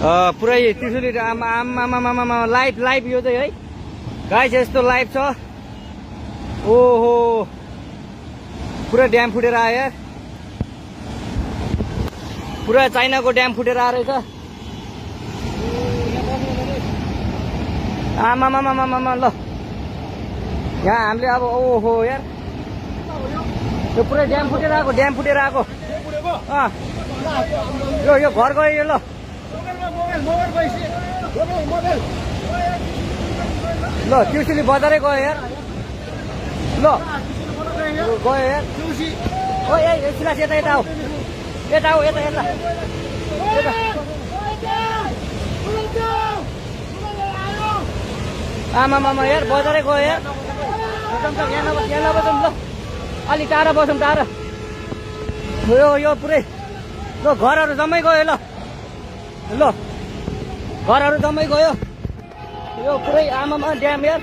पुरै त्रिशुली आमा लाइभ यो चाहिँ है गाइस यस्तो लाइभ छ। ओहो पुरा ड्याम फुटेर आयो यार, पुरा चाइनाको ड्याम फुटेर आएर रहेछ। आमामामामामा ल यहाँ हामीले अब ओहो यार यो पुरै ड्याम फुटेर आएको यो घर गयो यो। ल ल त्रिशुली बजारै गयो यार। ल गयो यार ओ एकछिन यता आऊ यता आमामामा यार बजारै गयो यार। यहाँ नबसौँ ल अलिक टाढा बसौँ टाढा। यो पुरै ल घरहरू जम्मै गयो। ल घरहरू जम्मै गयो यो पुरै आमामा ड्याम यार।